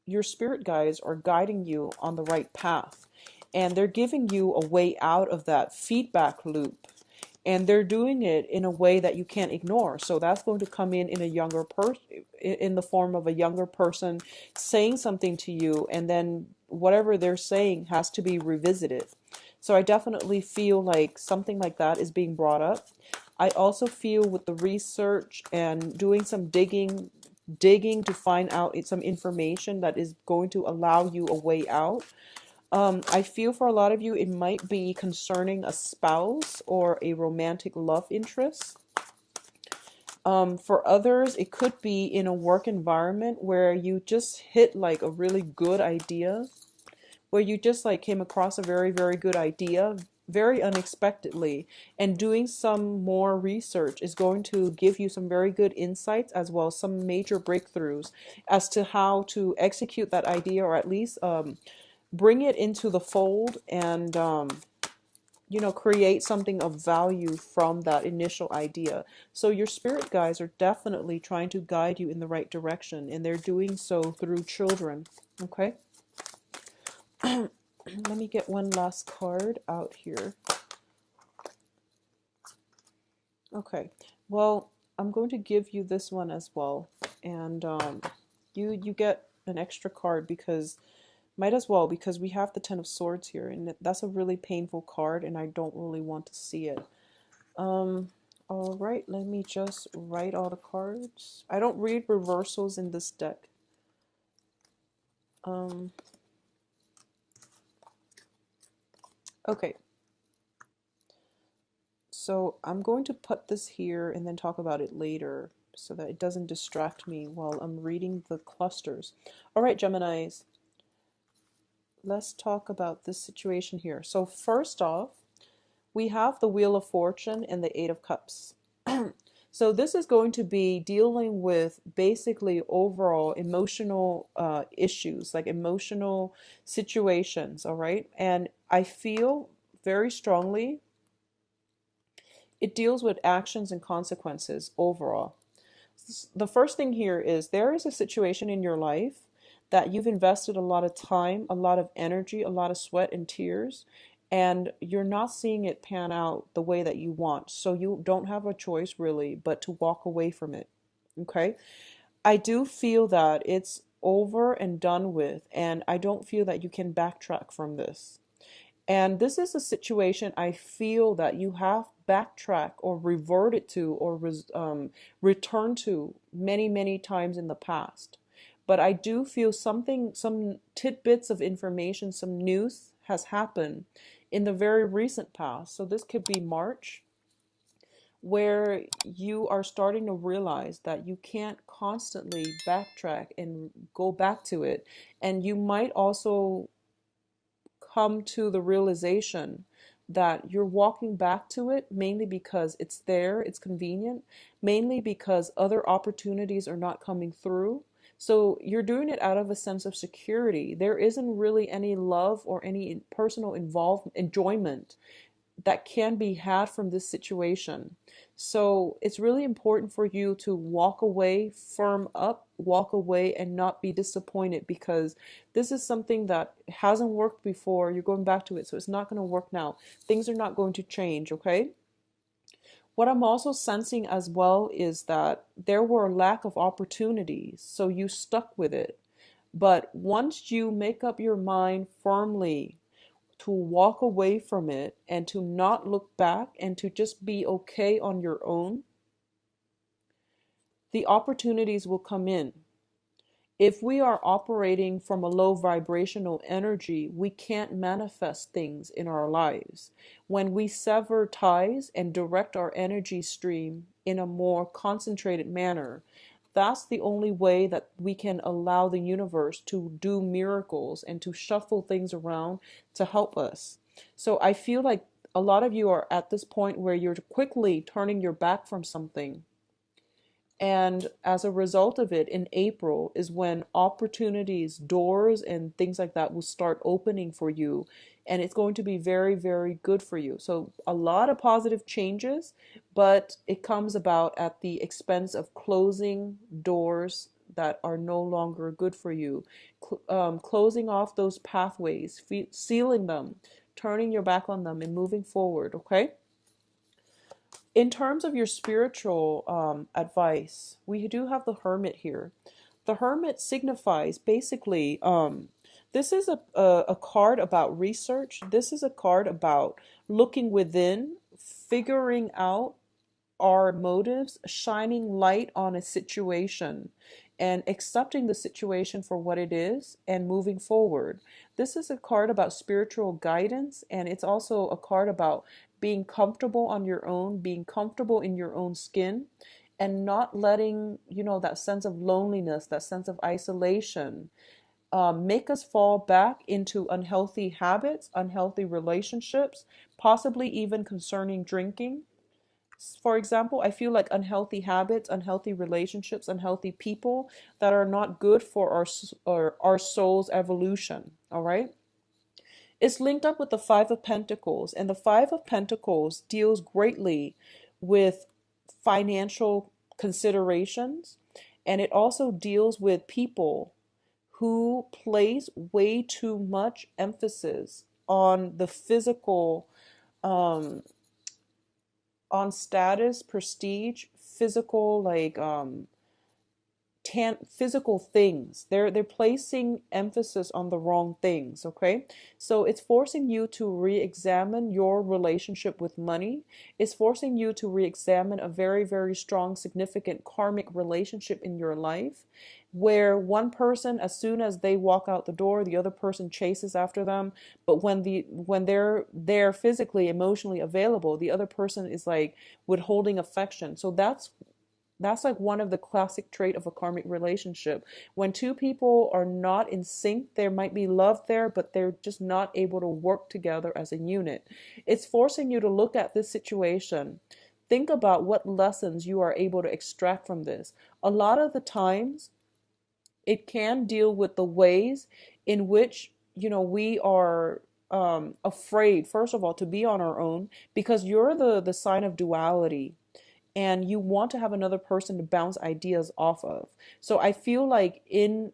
your spirit guides are guiding you on the right path, and they're giving you a way out of that feedback loop, and they're doing it in a way that you can't ignore. So that's going to come in a younger person, in the form of a younger person saying something to you, and then whatever they're saying has to be revisited. So I definitely feel like something like that is being brought up. I also feel with the research and doing some digging to find out some information that is going to allow you a way out. I feel for a lot of you, it might be concerning a spouse or a romantic love interest. For others, it could be in a work environment where you just hit like a really good idea, where you just like came across a very, very good idea very unexpectedly, and doing some more research is going to give you some very good insights, as well as some major breakthroughs as to how to execute that idea, or at least bring it into the fold, and create something of value from that initial idea. So your spirit guides are definitely trying to guide you in the right direction, and they're doing so through children. Okay. Let me get one last card out here. Okay. Well, I'm going to give you this one as well, and you get an extra card, because might as well, because we have the Ten of Swords here, and that's a really painful card, and I don't really want to see it. All right, let me just write all the cards. I don't read reversals in this deck. Um, okay, so I'm going to put this here and then talk about it later so that it doesn't distract me while I'm reading the clusters. All right, Geminis, let's talk about this situation here. So first off, we have the Wheel of Fortune and the Eight of Cups. So this is going to be dealing with basically overall emotional issues, like emotional situations, all right? And I feel very strongly it deals with actions and consequences overall. The first thing here is there is a situation in your life that you've invested a lot of time, a lot of energy, a lot of sweat and tears, and you're not seeing it pan out the way that you want. So you don't have a choice really but to walk away from it. Okay? I do feel that it's over and done with, and I don't feel that you can backtrack from this. And this is a situation I feel that you have backtracked or reverted to, or returned to many, many times in the past. But I do feel something, some tidbits of information, some news has happened in the very recent past. So this could be March, where you are starting to realize that you can't constantly backtrack and go back to it. And you might also come to the realization that you're walking back to it mainly because it's there, it's convenient, mainly because other opportunities are not coming through. So you're doing it out of a sense of security. There isn't really any love or any personal involvement, enjoyment that can be had from this situation. So it's really important for you to walk away, firm up, walk away, and not be disappointed, because this is something that hasn't worked before. You're going back to it, so it's not going to work now. Things are not going to change, okay? What I'm also sensing as well is that there were a lack of opportunities, so you stuck with it. But once you make up your mind firmly to walk away from it and to not look back and to just be okay on your own, the opportunities will come in. If we are operating from a low vibrational energy, we can't manifest things in our lives. When we sever ties and direct our energy stream in a more concentrated manner, that's the only way that we can allow the universe to do miracles and to shuffle things around to help us. So I feel like a lot of you are at this point where you're quickly turning your back from something, and as a result of it, in April is when opportunities, doors, and things like that will start opening for you. And it's going to be very, very good for you. So, a lot of positive changes, but it comes about at the expense of closing doors that are no longer good for you, closing off those pathways, sealing them, turning your back on them, and moving forward. Okay. In terms of your spiritual advice, we do have the Hermit here. The Hermit signifies basically, this is a card about research. This is a card about looking within, figuring out our motives, shining light on a situation, and accepting the situation for what it is and moving forward. This is a card about spiritual guidance, and it's also a card about being comfortable on your own, being comfortable in your own skin, and not letting, that sense of loneliness, that sense of isolation, make us fall back into unhealthy habits, unhealthy relationships, possibly even concerning drinking. For example, I feel like unhealthy habits, unhealthy relationships, unhealthy people that are not good for our soul's evolution. All right. It's linked up with the Five of Pentacles, and the Five of Pentacles deals greatly with financial considerations, and it also deals with people who place way too much emphasis on the physical, um, on status, prestige, physical, like physical things. They're placing emphasis on the wrong things. Okay, so it's forcing you to re-examine your relationship with money. It's forcing you to re-examine a very, very strong, significant karmic relationship in your life, where one person, as soon as they walk out the door, the other person chases after them. But when they're physically, emotionally available, the other person is like withholding affection. So that's like one of the classic trait of a karmic relationship. When two people are not in sync, there might be love there, but they're just not able to work together as a unit. It's forcing you to look at this situation. Think about what lessons you are able to extract from this. A lot of the times, it can deal with the ways in which, we are afraid, first of all, to be on our own, because you're the sign of duality, and you want to have another person to bounce ideas off of. So I feel like in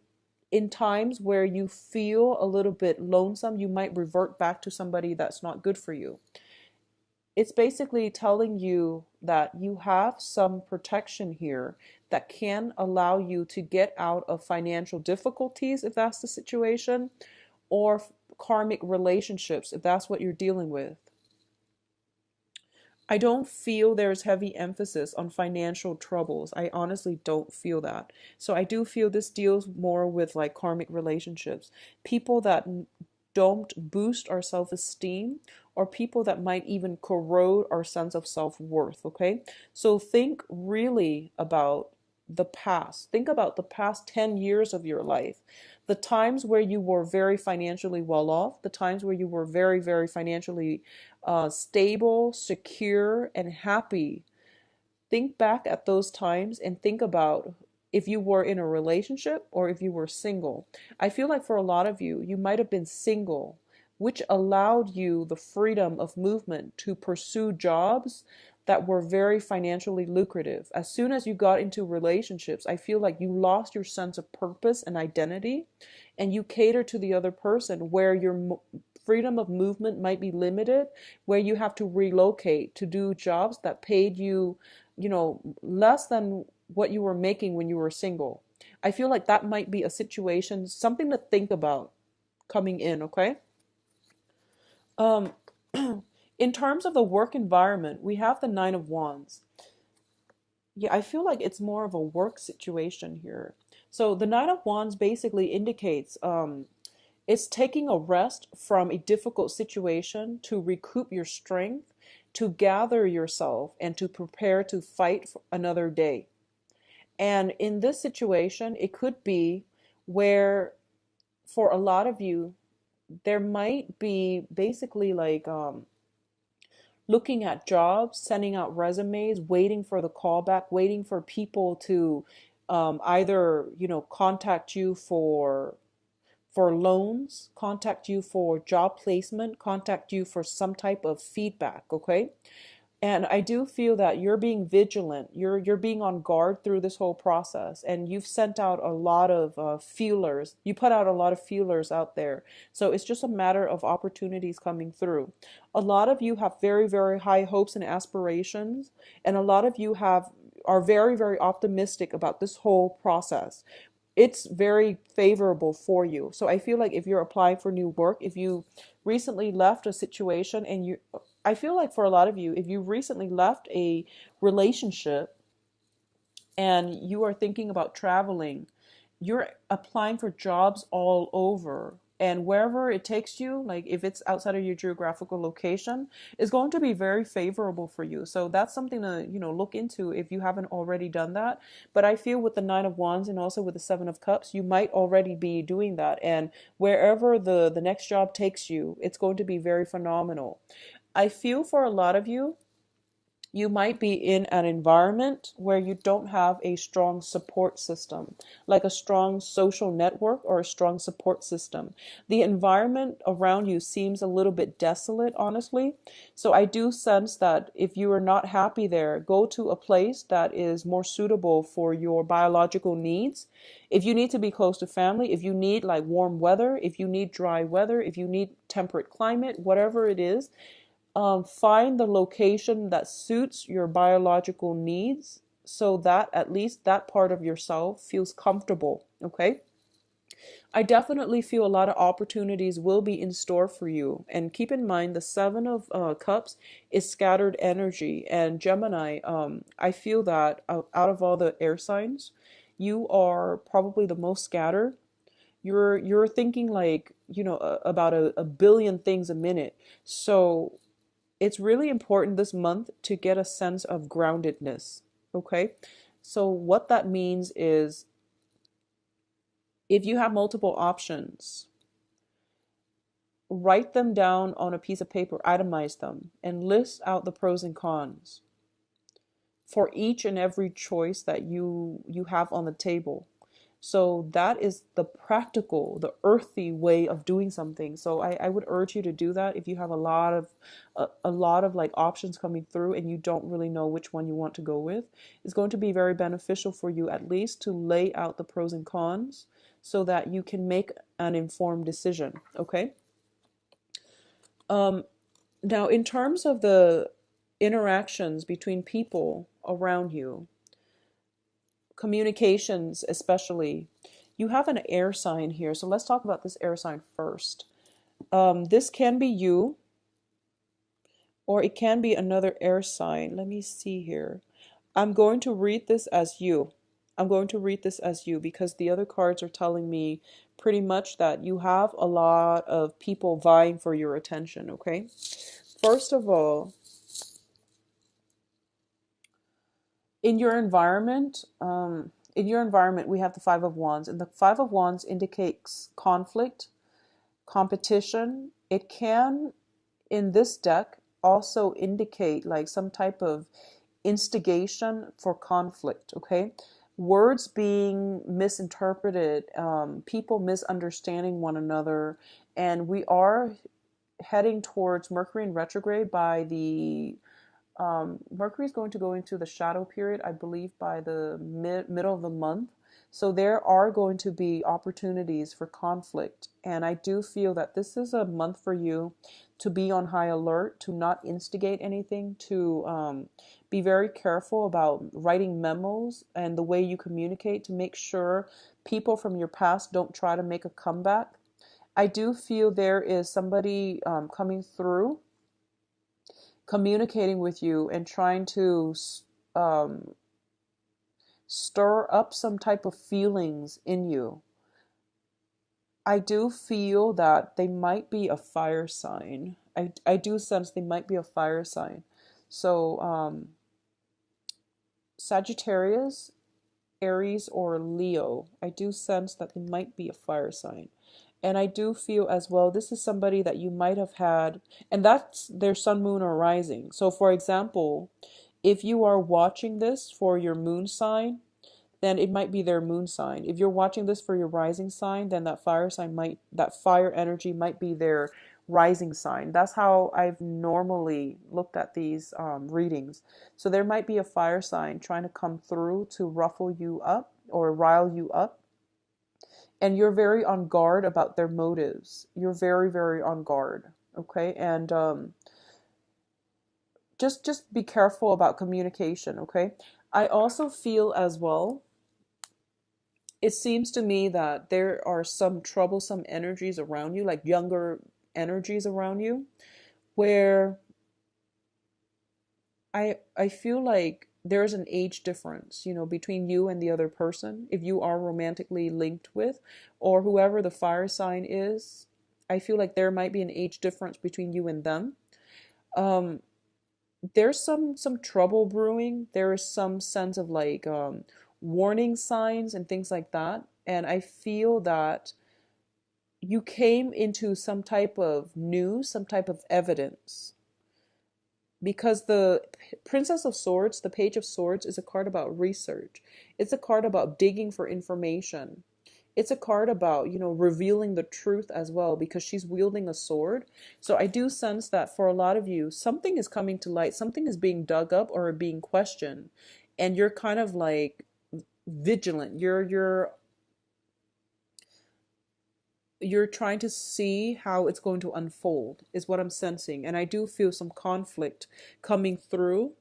times where you feel a little bit lonesome, you might revert back to somebody that's not good for you. It's basically telling you that you have some protection here that can allow you to get out of financial difficulties if that's the situation, or karmic relationships if that's what you're dealing with. I don't feel there's heavy emphasis on financial troubles. I honestly don't feel that. So I do feel this deals more with like karmic relationships. People that don't boost our self-esteem, or people that might even corrode our sense of self-worth, okay? So think really about the past. Think about the past 10 years of your life. The times where you were very financially well off, the times where you were very, very financially stable, secure, and happy. Think back at those times and think about if you were in a relationship or if you were single. I feel like for a lot of you, you might have been single, which allowed you the freedom of movement to pursue jobs that were very financially lucrative. As soon as you got into relationships, I feel like you lost your sense of purpose and identity, and you cater to the other person, where your freedom of movement might be limited, where you have to relocate to do jobs that paid you, less than what you were making when you were single. I feel like that might be a situation, something to think about coming in, okay? Um, in terms of the work environment, we have the Nine of Wands. Yeah, I feel like it's more of a work situation here. So the Nine of Wands basically indicates it's taking a rest from a difficult situation to recoup your strength, to gather yourself, and to prepare to fight for another day. And in this situation, it could be where, for a lot of you, there might be basically like looking at jobs, sending out resumes, waiting for the callback, waiting for people to either, contact you for loans, contact you for job placement, contact you for some type of feedback, okay? And I do feel that you're being vigilant. You're being on guard through this whole process, and you've sent out a lot of feelers. You put out a lot of feelers out there. So it's just a matter of opportunities coming through. A lot of you have very, very high hopes and aspirations, and a lot of you have are very, very optimistic about this whole process. It's very favorable for you. So I feel like if you're applying for new work, if you recently left a situation and you, I feel like for a lot of you, if you recently left a relationship and you are thinking about traveling, you're applying for jobs all over. And wherever it takes you, like if it's outside of your geographical location, is going to be very favorable for you. So that's something to, look into if you haven't already done that. But I feel with the Nine of Wands and also with the Seven of Cups, you might already be doing that. And wherever the next job takes you, it's going to be very phenomenal. I feel for a lot of you, you might be in an environment where you don't have a strong support system, like a strong social network or a strong support system. The environment around you seems a little bit desolate, honestly. So I do sense that if you are not happy there, go to a place that is more suitable for your biological needs. If you need to be close to family, if you need like warm weather, if you need dry weather, if you need temperate climate, whatever it is, find the location that suits your biological needs so that at least that part of yourself feels comfortable. Okay. I definitely feel a lot of opportunities will be in store for you. And keep in mind, the Seven of Cups is scattered energy. And Gemini, I feel that out of all the air signs, you are probably the most scattered. You're thinking like, about a billion things a minute. So it's really important this month to get a sense of groundedness. Okay. So, what that means is if you have multiple options, write them down on a piece of paper, itemize them, and list out the pros and cons for each and every choice that you have on the table. So that is the practical, the earthy way of doing something. So I would urge you to do that if you have a lot of like options coming through and you don't really know which one you want to go with. It's going to be very beneficial for you at least to lay out the pros and cons so that you can make an informed decision. Okay. Now, in terms of the interactions between people around you, communications especially, you have an air sign here. So let's talk about this air sign first. This can be you, or it can be another air sign. Let me see here. I'm going to read this as you. I'm going to read this as you because the other cards are telling me pretty much that you have a lot of people vying for your attention, okay? First of all, in your environment, we have the Five of Wands, and the Five of Wands indicates conflict, competition. It can, in this deck, also indicate like some type of instigation for conflict. Okay, words being misinterpreted, people misunderstanding one another, and we are heading towards Mercury in retrograde by the Mercury is going to go into the shadow period, I believe, by the middle of the month. So there are going to be opportunities for conflict. And I do feel that this is a month for you to be on high alert, to not instigate anything, to be very careful about writing memos and the way you communicate to make sure people from your past don't try to make a comeback. I do feel there is somebody coming through communicating with you and trying to um, stir up some type of feelings in you. I do feel that they might be a fire sign. I do sense they might be a fire sign. So, Sagittarius, Aries, or Leo, I do sense that they might be a fire sign. And I do feel as well, this is somebody that you might have had, and that's their sun, moon, or rising. So, for example, if you are watching this for your moon sign, then it might be their moon sign. If you're watching this for your rising sign, then that fire energy might be their rising sign. That's how I've normally looked at these readings. So there might be a fire sign trying to come through to ruffle you up or rile you up. And you're very on guard about their motives. You're very, very on guard. Okay. And just be careful about communication. Okay. I also feel as well, it seems to me that there are some troublesome energies around you, like younger energies around you, where I feel like there's an age difference, between you and the other person, if you are romantically linked with, or whoever the fire sign is. I feel like there might be an age difference between you and them. Um, there's some trouble brewing. There is some sense of like warning signs and things like that. And I feel that you came into some type of news, some type of evidence. Because the Princess of Swords, the Page of Swords, is a card about research. It's a card about digging for information. It's a card about, revealing the truth as well, because she's wielding a sword. So I do sense that for a lot of you, something is coming to light, something is being dug up or being questioned, and you're kind of like vigilant. You're trying to see how it's going to unfold, is what I'm sensing. And I do feel some conflict coming through.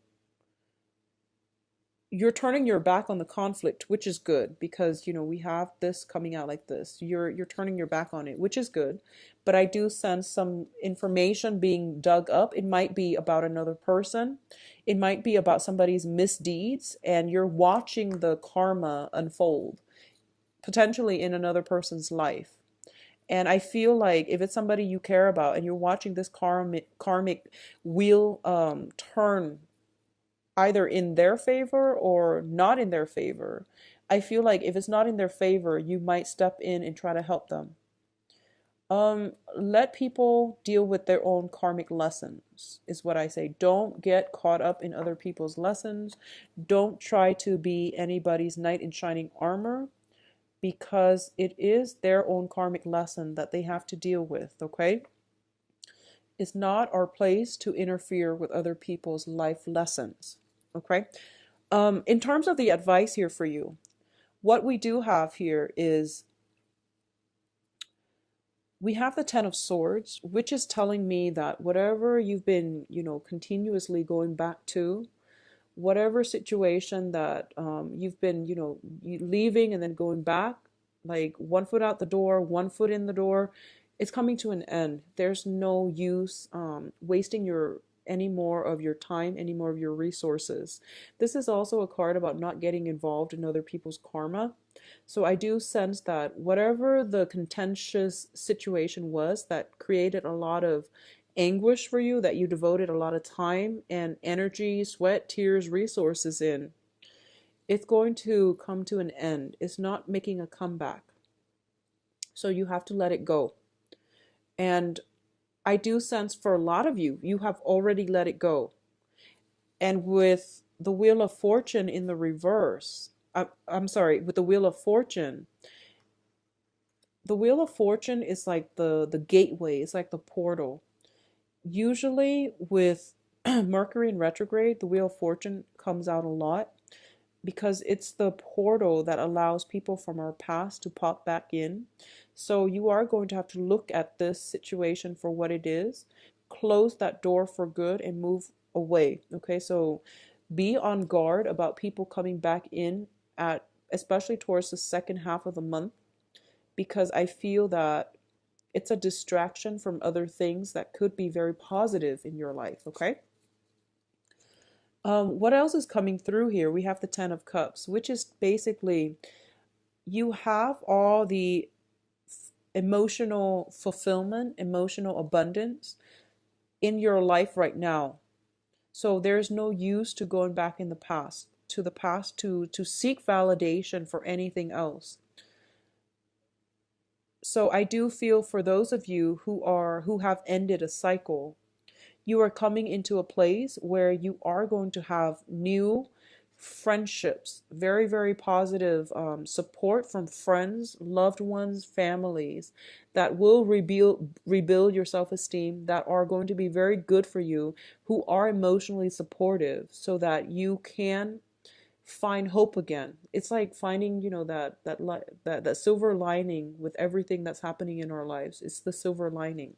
You're turning your back on the conflict, which is good, because we have this coming out like this. You're turning your back on it, which is good. But I do sense some information being dug up. It might be about another person. It might be about somebody's misdeeds, and you're watching the karma unfold, potentially in another person's life. And I feel like if it's somebody you care about and you're watching this karmic wheel turn either in their favor or not in their favor, I feel like if it's not in their favor, you might step in and try to help them. Let people deal with their own karmic lessons, is what I say. Don't get caught up in other people's lessons. Don't try to be anybody's knight in shining armor, because it is their own karmic lesson that they have to deal with, okay? It's not our place to interfere with other people's life lessons, okay? In terms of the advice here for you, what we do have here is we have the Ten of Swords, which is telling me that whatever you've been, continuously going back to, whatever situation that you've been, leaving and then going back, like one foot out the door, one foot in the door, it's coming to an end. There's no use wasting any more of your time, any more of your resources. This is also a card about not getting involved in other people's karma. So I do sense that whatever the contentious situation was that created a lot of anguish for you, that you devoted a lot of time and energy, sweat, tears, resources in, it's going to come to an end. It's not making a comeback. So you have to let it go. And I do sense for a lot of you, you have already let it go. And with the Wheel of Fortune in the reverse, I'm sorry, with the Wheel of Fortune, the Wheel of Fortune is like the gateway, it's like the portal. Usually with Mercury in retrograde, the Wheel of Fortune comes out a lot because it's the portal that allows people from our past to pop back in. So you are going to have to look at this situation for what it is, close that door for good, and move away. Okay, so be on guard about people coming back in at, especially towards the second half of the month, because I feel that it's a distraction from other things that could be very positive in your life, okay? What else is coming through here? We have the Ten of Cups, which is basically you have all the emotional fulfillment, emotional abundance in your life right now. So there's no use to going back in the past, to seek validation for anything else. So I do feel for those of you who have ended a cycle, you are coming into a place where you are going to have new friendships, very, very positive support from friends, loved ones, families that will rebuild your self-esteem, that are going to be very good for you, who are emotionally supportive so that you can find hope again. It's like finding, that silver lining with everything that's happening in our lives. It's the silver lining.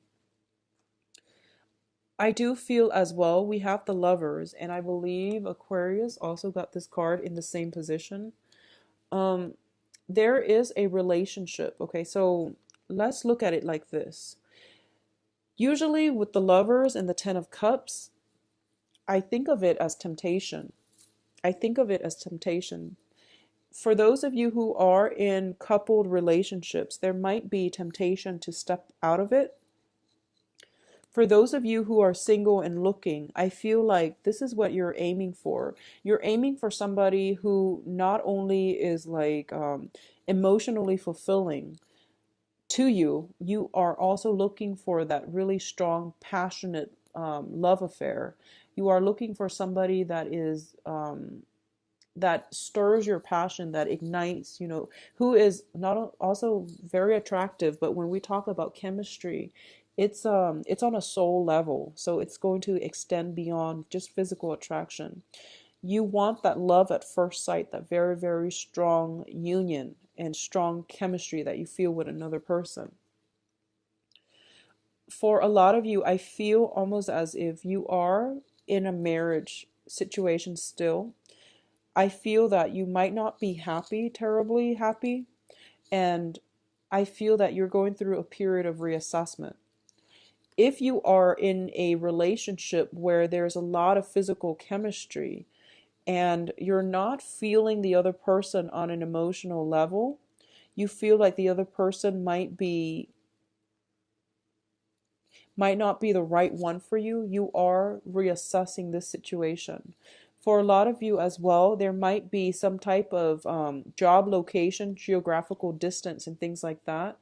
I do feel as well we have the lovers, and I believe Aquarius also got this card in the same position. Um, there is a relationship. Okay, so let's look at it like this. Usually with the lovers and the Ten of Cups, I think of it as temptation. I think of it as temptation. For those of you who are in coupled relationships, there might be temptation to step out of it. For those of you who are single and looking, I feel like this is what you're aiming for. You're aiming for somebody who not only is like emotionally fulfilling to you, you are also looking for that really strong, passionate love affair. You are looking for somebody that is that stirs your passion, that ignites, who is not also very attractive, but when we talk about chemistry, it's on a soul level, so it's going to extend beyond just physical attraction. You want that love at first sight, that very, very strong union and strong chemistry that you feel with another person. For a lot of you, I feel almost as if you are in a marriage situation still. I feel that you might not be happy, terribly happy, and I feel that you're going through a period of reassessment. If you are in a relationship where there's a lot of physical chemistry and you're not feeling the other person on an emotional level, you feel like the other person might not be the right one for you, you are reassessing this situation. For a lot of you as well, there might be some type of job location, geographical distance, and things like that,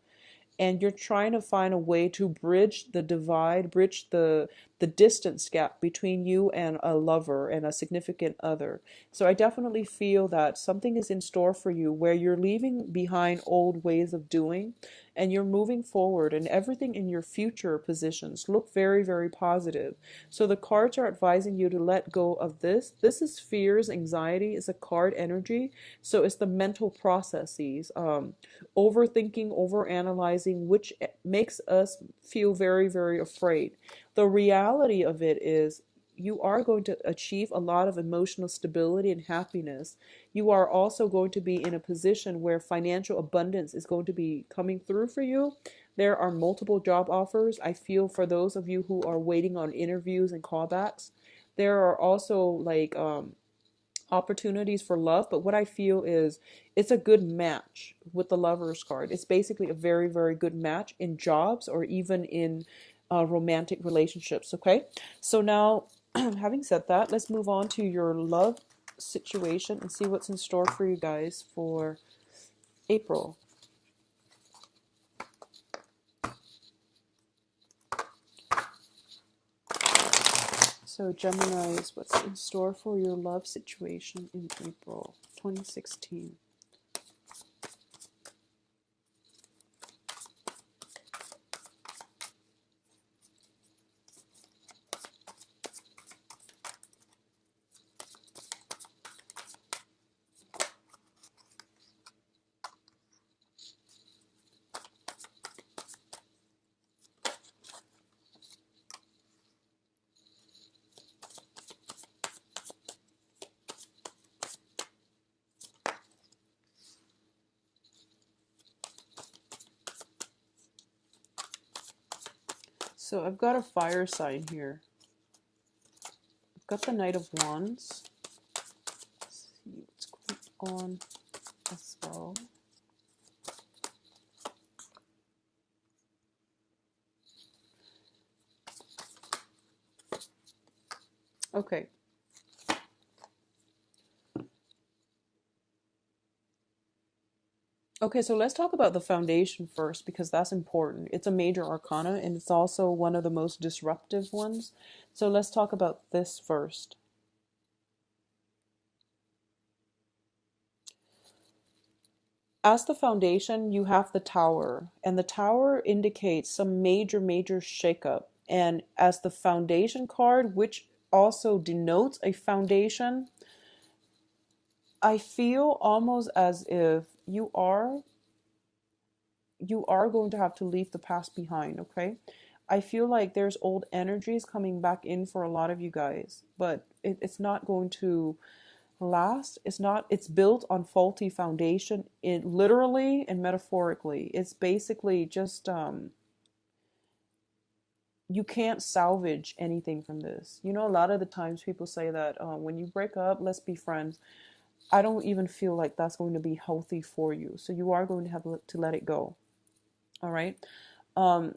and you're trying to find a way to bridge the divide, bridge the distance gap between you and a lover and a significant other. So I definitely feel that something is in store for you where you're leaving behind old ways of doing and you're moving forward, and everything in your future positions look very, very positive. So the cards are advising you to let go of this. This is fears, anxiety, it's a card energy. So it's the mental processes, overthinking, overanalyzing, which makes us feel very, very afraid. The reality of it is you are going to achieve a lot of emotional stability and happiness. You are also going to be in a position where financial abundance is going to be coming through for you. There are multiple job offers. I feel for those of you who are waiting on interviews and callbacks, there are also like opportunities for love, but what I feel is it's a good match with the Lovers card. It's basically a very, very good match in jobs or even in romantic relationships. Okay, so now having said that, let's move on to your love situation and see what's in store for you guys for April. So Geminis, what's in store for your love situation in April 2016? So I've got a fire sign here. I've got the Knight of Wands. Let's see what's going on as well. Okay. Okay, so let's talk about the foundation first because that's important. It's a major arcana and it's also one of the most disruptive ones. So let's talk about this first. As the foundation, you have the tower, and the tower indicates some major, major shakeup. And as the foundation card, which also denotes a foundation, I feel almost as if you are going to have to leave the past behind, okay? I feel like there's old energies coming back in for a lot of you guys, but it's not going to last. It's built on faulty foundation, it literally and metaphorically. It's basically just you can't salvage anything from this. You know, a lot of the times people say that when you break up, let's be friends. I don't even feel like that's going to be healthy for you. So you are going to have to let it go. All right. Um,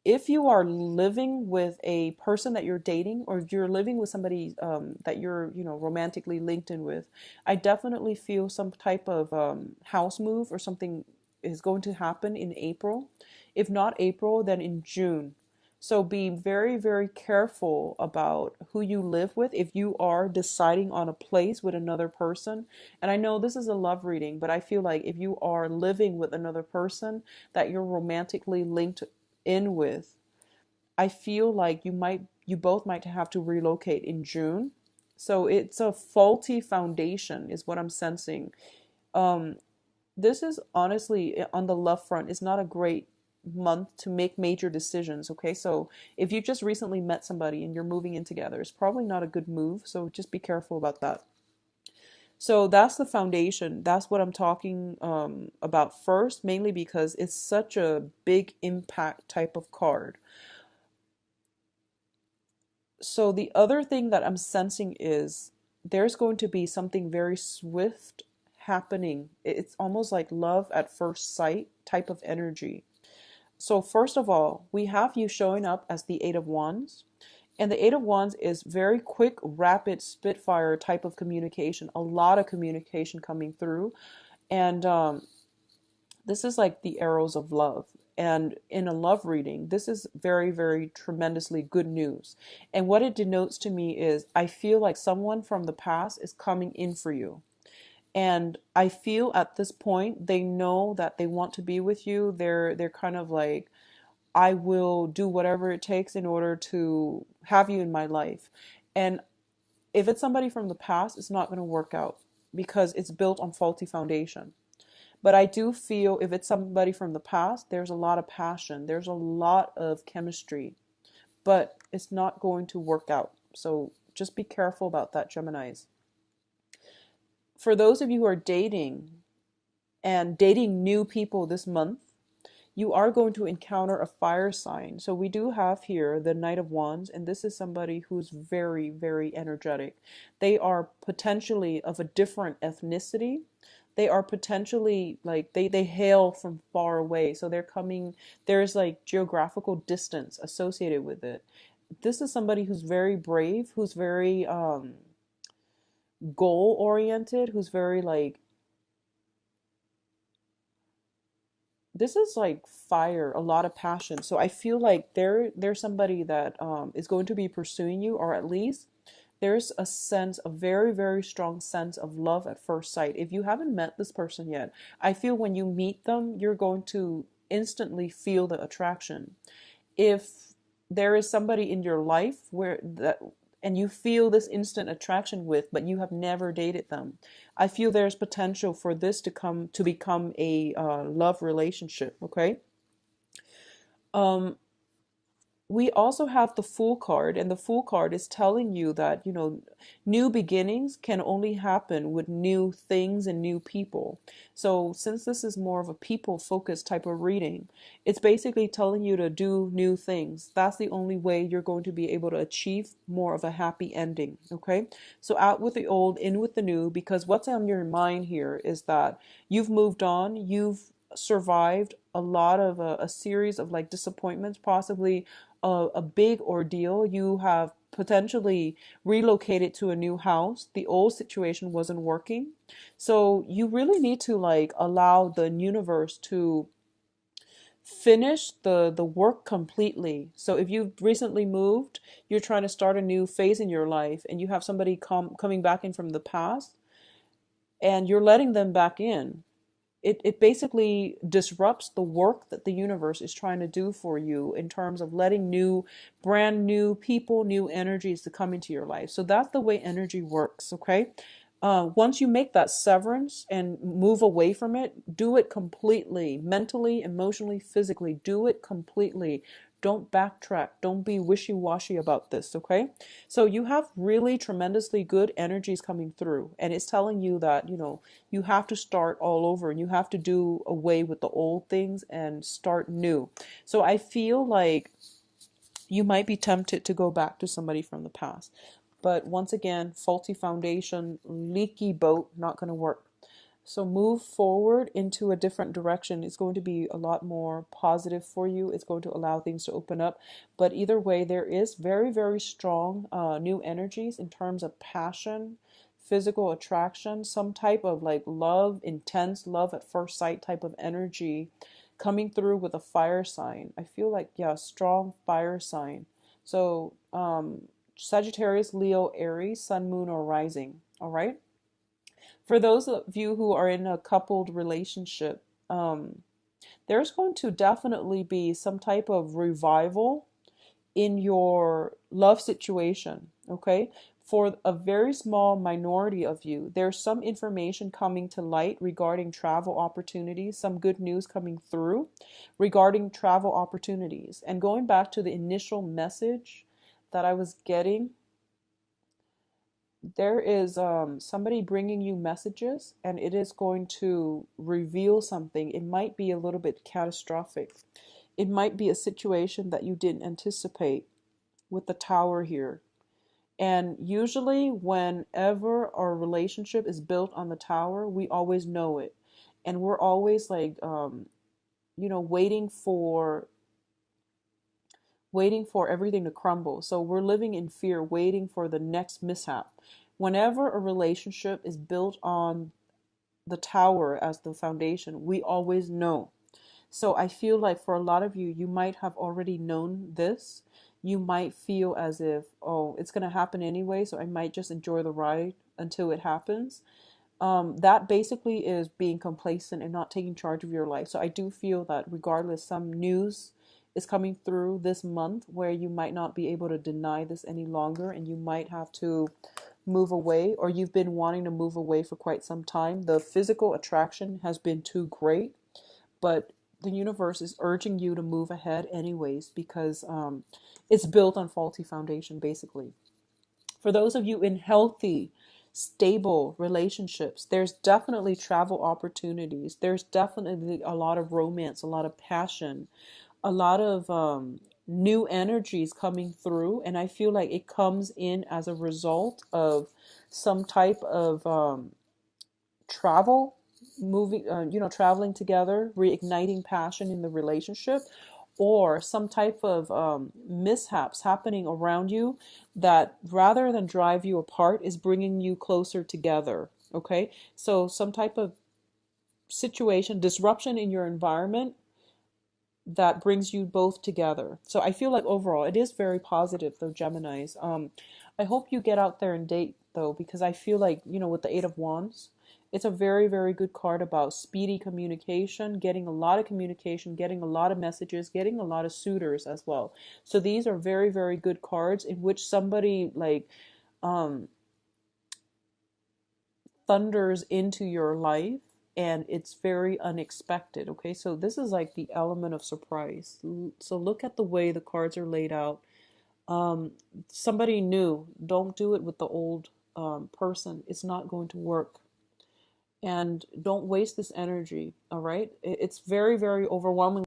if you are living with a person that you're dating, or if you're living with somebody that you're, romantically linked in with, I definitely feel some type of house move or something is going to happen in April. If not April, then in June. So be very, very careful about who you live with if you are deciding on a place with another person. And I know this is a love reading, but I feel like if you are living with another person that you're romantically linked in with, I feel like you both might have to relocate in June. So it's a faulty foundation is what I'm sensing. Um, this is honestly on the love front, it's not a great month to make major decisions, okay? So if you just recently met somebody and you're moving in together, it's probably not a good move. So just be careful about that. So that's the foundation. That's what I'm talking about first, mainly because it's such a big impact type of card. So the other thing that I'm sensing is there's going to be something very swift happening. It's almost like love at first sight type of energy. So first of all, we have you showing up as the Eight of Wands. And the Eight of Wands is very quick, rapid, spitfire type of communication, a lot of communication coming through. And this is like the arrows of love. And in a love reading, this is very, very tremendously good news. And what it denotes to me is I feel like someone from the past is coming in for you. And I feel at this point they know that they want to be with you. They're kind of like, I will do whatever it takes in order to have you in my life. And if it's somebody from the past, it's not going to work out because it's built on faulty foundation. But I do feel if it's somebody from the past, there's a lot of passion, there's a lot of chemistry, but it's not going to work out. So just be careful about that, Geminis. For those of you who are dating and dating new people this month, you are going to encounter a fire sign. So we do have here the Knight of Wands, and this is somebody who's very, very energetic. They are potentially of a different ethnicity. They are potentially like they hail from far away. So they're coming, there's like geographical distance associated with it. This is somebody who's very brave, who's very goal oriented, who's very like this is like fire, a lot of passion. So I feel like there's somebody that is going to be pursuing you, or at least there's a sense, a very, very strong sense of love at first sight. If you haven't met this person yet, I feel when you meet them, you're going to instantly feel the attraction. If there is somebody in your life where that and you feel this instant attraction with, but you have never dated them, I feel there's potential for this to become a love relationship. Okay. Um, we also have the Fool card, and the Fool card is telling you that, new beginnings can only happen with new things and new people. So since this is more of a people focused type of reading, it's basically telling you to do new things. That's the only way you're going to be able to achieve more of a happy ending. Okay. So out with the old, in with the new, because what's on your mind here is that you've moved on, you've survived a lot of a series of like disappointments, possibly a big ordeal. You have potentially relocated to a new house. The old situation wasn't working. So you really need to like allow the universe to finish the work completely. So if you've recently moved, you're trying to start a new phase in your life and you have somebody coming back in from the past and you're letting them back in. it basically disrupts the work that the universe is trying to do for you in terms of letting brand new people, new energies to come into your life. So that's the way energy works, okay? Once you make that severance and move away from it, do it completely, mentally, emotionally, physically. Do it completely. Don't backtrack. Don't be wishy-washy about this, okay? So you have really tremendously good energies coming through, and it's telling you that, you have to start all over and you have to do away with the old things and start new. So I feel like you might be tempted to go back to somebody from the past. But once again, faulty foundation, leaky boat, not going to work. So move forward into a different direction. It's going to be a lot more positive for you. It's going to allow things to open up. But either way, there is very, very strong new energies in terms of passion, physical attraction, some type of like love, intense love at first sight type of energy coming through with a fire sign. I feel like, yeah, strong fire sign. So, Sagittarius, Leo, Aries, Sun, Moon, or Rising. All right. For those of you who are in a coupled relationship, there's going to definitely be some type of revival in your love situation. Okay. For a very small minority of you, there's some information coming to light regarding travel opportunities, some good news coming through regarding travel opportunities. And going back to the initial message that I was getting, there is somebody bringing you messages, and it is going to reveal something. It might be a little bit catastrophic. It might be a situation that you didn't anticipate with the tower here. And usually, whenever our relationship is built on the tower, we always know it. And we're always like, waiting for everything to crumble. So we're living in fear, waiting for the next mishap. Whenever a relationship is built on the tower as the foundation, we always know. So I feel like for a lot of you, you might have already known this. You might feel as if, oh, it's going to happen anyway, so I might just enjoy the ride until it happens. That basically is being complacent and not taking charge of your life. So I do feel that regardless, some news is coming through this month where you might not be able to deny this any longer, and you might have to move away, or you've been wanting to move away for quite some time. The physical attraction has been too great, but the universe is urging you to move ahead anyways, because it's built on faulty foundation basically. For those of you in healthy, stable relationships, there's definitely travel opportunities. There's definitely a lot of romance, a lot of passion, a lot of new energies coming through. And I feel like it comes in as a result of some type of travel, moving, traveling together, reigniting passion in the relationship, or some type of mishaps happening around you that rather than drive you apart is bringing you closer together. Okay, so some type of situation, disruption in your environment that brings you both together. So I feel like overall it is very positive though, Geminis. I hope you get out there and date though, because I feel like, with the Eight of Wands, it's a very, very good card about speedy communication, getting a lot of communication, getting a lot of messages, getting a lot of suitors as well. So these are very, very good cards in which somebody like thunders into your life, and it's very unexpected. Okay, so this is like the element of surprise. So look at the way the cards are laid out. Somebody new. Don't do it with the old person. It's not going to work. And don't waste this energy. All right, it's very, very overwhelming.